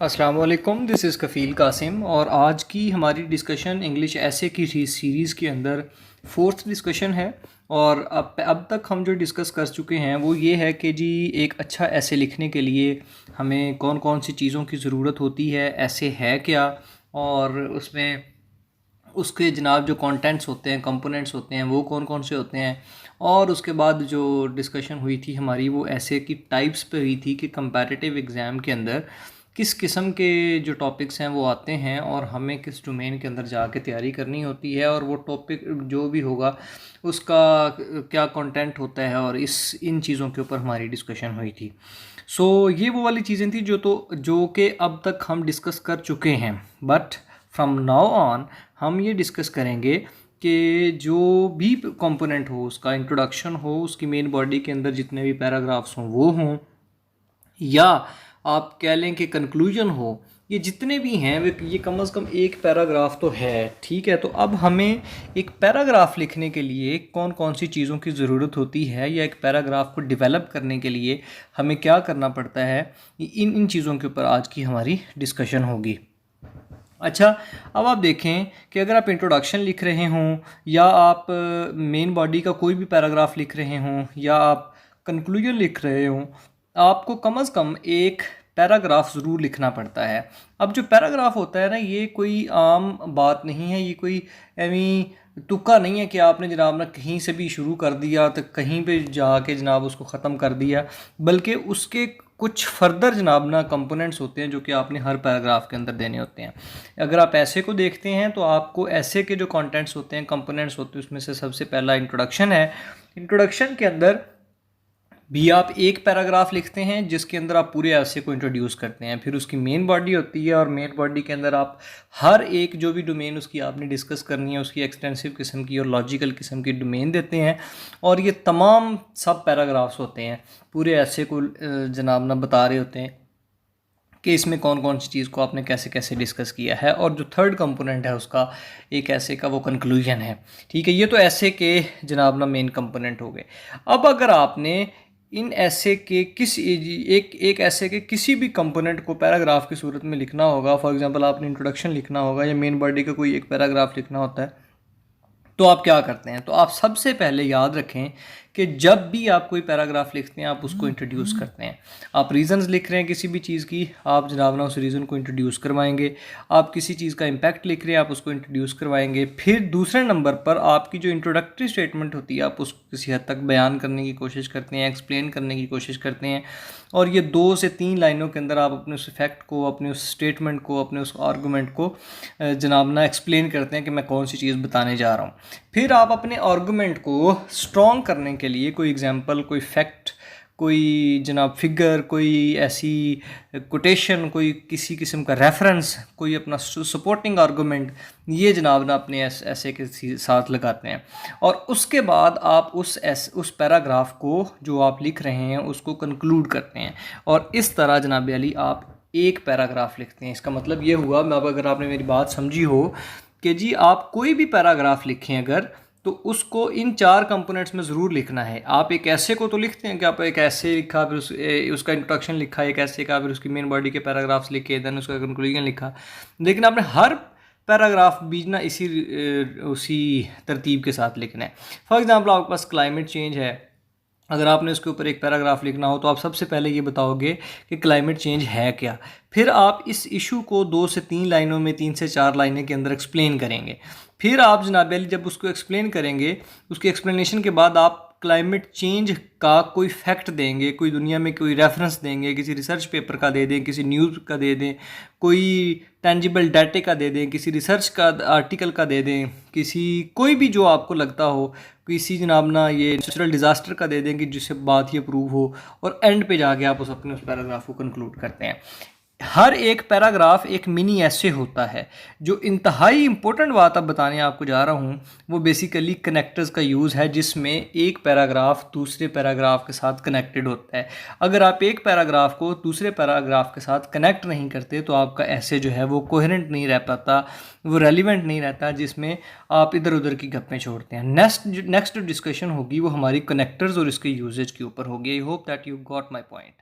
अस्सलाम वालेकुम, this is कफ़ील कासिम और आज की हमारी डिस्कशन इंग्लिश ऐसे की सीरीज़ के अंदर फोर्थ डिस्कशन है। और अब तक हम जो डिस्कस कर चुके हैं वो ये है कि जी एक अच्छा ऐसे लिखने के लिए हमें कौन कौन सी चीज़ों की ज़रूरत होती है, ऐसे है क्या, और उसमें उसके जनाब जो कंटेंट्स होते हैं, कंपोनेंट्स होते हैं, वो कौन कौन से होते हैं। और उसके बाद जो डिस्कशन हुई थी हमारी वो ऐसे की टाइप्स पे हुई थी कि कंपैरेटिव एग्ज़ाम के अंदर किस किस्म के जो टॉपिक्स हैं वो आते हैं और हमें किस डोमेन के अंदर जाके तैयारी करनी होती है, और वो टॉपिक जो भी होगा उसका क्या कंटेंट होता है, और इन चीज़ों के ऊपर हमारी डिस्कशन हुई थी। ये वो वाली चीज़ें थी जो कि अब तक हम डिस्कस कर चुके हैं। बट फ्रॉम नाउ ऑन हम ये डिस्कस करेंगे कि जो भी कंपोनेंट हो, उसका इंट्रोडक्शन हो, उसकी मेन बॉडी के अंदर जितने भी पैराग्राफ्स हों वो हों, या आप कह लें कि कंक्लूजन हो, ये जितने भी हैं ये कम से कम एक पैराग्राफ तो है। ठीक है, तो अब हमें एक पैराग्राफ लिखने के लिए कौन कौन सी चीज़ों की ज़रूरत होती है, या एक पैराग्राफ को डेवलप करने के लिए हमें क्या करना पड़ता है, इन इन चीज़ों के ऊपर आज की हमारी डिस्कशन होगी। अच्छा, अब आप देखें कि अगर आप इंट्रोडक्शन लिख रहे हों, या आप मेन बॉडी का कोई भी पैराग्राफ लिख रहे हों, या आप कंक्लूजन लिख रहे हों, आपको कम से कम एक पैराग्राफ ज़रूर लिखना पड़ता है। अब जो पैराग्राफ होता है ना, ये कोई आम बात नहीं है, ये कोई एवी तुक्का नहीं है कि आपने जनाब ना कहीं से भी शुरू कर दिया तो कहीं पे जाके जनाब उसको ख़त्म कर दिया, बल्कि उसके कुछ फर्दर जनाब ना कंपोनेंट्स होते हैं जो कि आपने हर पैराग्राफ के अंदर देने होते हैं। अगर आप ऐसे को देखते हैं तो आपको ऐसे के जो कंटेंट्स होते हैं, कंपोनेंट्स होते हैं, उसमें से सबसे पहला इंट्रोडक्शन है। इंट्रोडक्शन के अंदर भी आप एक पैराग्राफ लिखते हैं जिसके अंदर आप पूरे ऐसे को इंट्रोड्यूस करते हैं। फिर उसकी मेन बॉडी होती है, और मेन बॉडी के अंदर आप हर एक जो भी डोमेन उसकी आपने डिस्कस करनी है, उसकी एक्सटेंसिव किस्म की और लॉजिकल किस्म की डोमेन देते हैं। और ये तमाम सब पैराग्राफ्स होते हैं पूरे ऐसे को जनाब ना बता रहे होते हैं कि इसमें कौन कौन सी चीज़ को आपने कैसे कैसे डिस्कस किया है। और जो थर्ड कंपोनेंट है उसका एक ऐसे का वो कंक्लूजन है। ठीक है, ये तो ऐसे के जनाब ना मेन कंपोनेंट हो गए। अब अगर आपने इन ऐसे के एक ऐसे के किसी भी कंपोनेंट को पैराग्राफ की सूरत में लिखना होगा, फॉर एग्जांपल आपने इंट्रोडक्शन लिखना होगा या मेन बॉडी का कोई एक पैराग्राफ लिखना होता है, तो आप क्या करते हैं? तो आप सबसे पहले याद रखें कि जब भी आप कोई पैराग्राफ लिखते हैं आप उसको इंट्रोड्यूस करते हैं। आप रीज़न्स लिख रहे हैं किसी भी चीज़ की, आप जनाब ना उस रीज़न को इंट्रोड्यूस करवाएंगे। आप किसी चीज़ का इम्पैक्ट लिख रहे हैं, आप उसको इंट्रोड्यूस करवाएंगे। फिर दूसरे नंबर पर आपकी जो इंट्रोडक्टरी स्टेटमेंट होती है, आप उसको किसी हद तक बयान करने की कोशिश करते हैं, एक्सप्लेन करने की कोशिश करते हैं। और ये 2 से 3 लाइनों के अंदर आप अपने उस फैक्ट को, अपने उस स्टेटमेंट को, अपने उस आर्गूमेंट को जनाब ना एक्सप्लेन करते हैं कि मैं कौन सी चीज़ बताने जा रहा हूँ। फिर आप अपने आर्गूमेंट को स्ट्रॉन्ग करने के लिए कोई एग्जांपल, कोई फैक्ट, कोई जनाब फिगर, कोई ऐसी कोटेशन, कोई किसी किस्म का रेफरेंस, कोई अपना सपोर्टिंग आर्गूमेंट, ये जनाब ना अपने ऐसे के साथ लगाते हैं। और उसके बाद आप उस पैराग्राफ को जो आप लिख रहे हैं उसको कंक्लूड करते हैं। और इस तरह जनाब अली आप एक पैराग्राफ लिखते हैं। इसका मतलब ये हुआ, अब अगर आपने मेरी बात समझी हो, कि जी आप कोई भी पैराग्राफ लिखें अगर, तो उसको इन 4 कंपोनेंट्स में ज़रूर लिखना है। आप एक ऐसे को तो लिखते हैं कि आप एक ऐसे लिखा, फिर उसका इंट्रोडक्शन लिखा एक ऐसे का, फिर उसकी मेन बॉडी के पैराग्राफ्स लिखे, देन उसका कंक्लूजन लिखा। लेकिन आपने हर पैराग्राफ बीच ना उसी तरतीब के साथ लिखना है। फॉर एग्जांपल आपके पास क्लाइमेट चेंज है, अगर आपने उसके ऊपर एक पैराग्राफ लिखना हो तो आप सबसे पहले ये बताओगे कि क्लाइमेट चेंज है क्या। फिर आप इस इशू को 2 से 3 लाइनों में, 3 से 4 लाइनें के अंदर एक्सप्लेन करेंगे। फिर आप जनाब अली जब उसको एक्सप्लेन करेंगे, उसकी एक्सप्लेनेशन के बाद आप क्लाइमेट चेंज का कोई फैक्ट देंगे, कोई दुनिया में कोई रेफरेंस देंगे, किसी रिसर्च पेपर का दे दें, किसी न्यूज़ का दे दें, कोई टेंजिबल डाटे का दे दें, किसी रिसर्च का आर्टिकल का दे दें, किसी कोई भी जो आपको लगता हो, किसी जनाब ना ये नेचुरल डिज़ास्टर का दे दें कि जिससे बात ये प्रूव हो। और एंड पे जाके आप अपने उस पैराग्राफ को कंक्लूड करते हैं। हर एक पैराग्राफ एक मिनी ऐसे होता है। जो इंतहाई इंपॉर्टेंट बात अब बताने आपको जा रहा हूँ वो बेसिकली कनेक्टर्स का यूज़ है, जिसमें एक पैराग्राफ दूसरे पैराग्राफ के साथ कनेक्टेड होता है। अगर आप एक पैराग्राफ को दूसरे पैराग्राफ के साथ कनेक्ट नहीं करते तो आपका ऐसे जो है वो कोहेरेंट नहीं रह पाता, वो रेलिवेंट नहीं रहता, जिसमें आप इधर उधर की गप्पें छोड़ते हैं। नेक्स्ट जो डिस्कशन होगी वो हमारी कनेक्टर्स और इसके यूजेज के ऊपर होगी। I hope that you got my point.